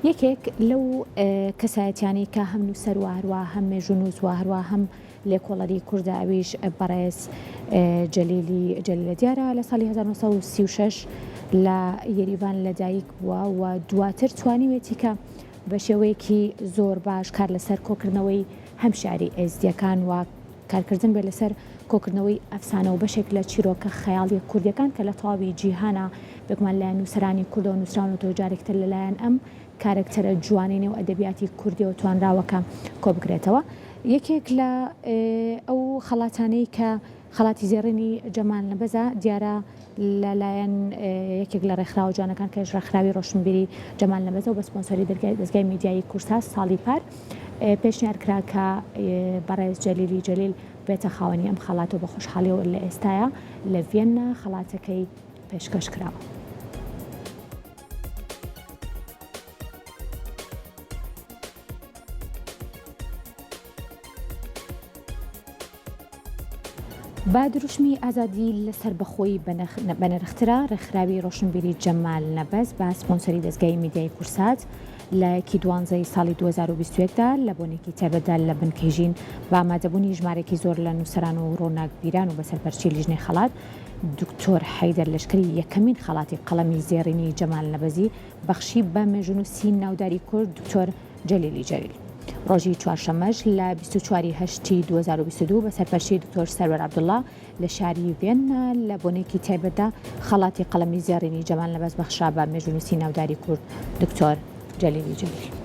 یەکێک لەو کەسایەتیانی کە هەم نووسەر و هەروە هەم مێژوون و هەروە هەم لێکۆڵەری کوردە ئەویش بەڕێز جەلیلە دیارە لە ساڵی 1936 لە یەریڤان لەدایک بووە و دواتر توانیوێتی کە بە شێوەیەکی زۆر باش کار لەسەر کۆکردنەوەی هەم شاری ئێزدیەکان و کارکردن بێ لەسەر کۆکردنەوەی ئەفسانە و بەشێک لە چیرۆکە خەیاڵی کوردیەکان کە لە تەواوی جیهانە بێگومان لایەن نووسەرانی کوردەوە نووسراونەوە جارێکتر لەلایەن ئەم کارکتەرە جوانی نێو ئەدەبیاتی کوردیەوە توانراوەکە کۆ بکرێتەوە. یەکێک لە ئەو خەڵاتانەی کە خەڵاتی زێڕینی جەمال نەبەزە دیارە لەلایەن یەکێک لە ڕێکخراوە جوانەکان کەش ڕێکخراوی ڕۆشنبیری جەمال نەبەزە و بە سپۆنسەری دەستگای میدیایی کورساس ساڵی پار پێشنیار کرا کە بەڕێز جەلیلی جەلیل بێتە خاوەنی ئەم خەڵاتەوە بە خۆشحاڵیەوە لە ئێستاە لە ڤێننا خەڵاتەکەی پێشکەش کراوە. با دروشمی ئازادی لەسەر بەخۆی بەنرخترا ڕێکخراوی ڕۆشنبیری جەمال نەبەز بە سپۆنسەری دەستگای میدیای کورسات لە یەکی دوانزەی ساڵی 2021دا لە بۆنێکی تایبەتدا لە بنکەژین بە ئامادەبوونی ژمارێکی زۆر لە نووسەران و ڕۆناکبیران و بەسەرپەرچی لیژنەی خەڵات دکتۆر حەیدەر لەشکری یەکەمین خەڵاتی قەڵەمی زێڕینی جەمال نەبەزی بەخشی بە مێژوونووسی ناوداری کورد دکتۆر جەلیلی جەلیل. ڕۆژی چوارشەمەش لە 24 هەشتی 2022 بە سەرپەرچی دکتۆر سەرور عەبدوڵڵا لە شاری ڤێننا لە بۆنێکی تایبەتدا خەڵاتی قەڵەمی زێڕینی جەمال نەبەز بەخشا بە مێژوونووسی ناوداری کورد دکتۆر جەلیلی جەلیل.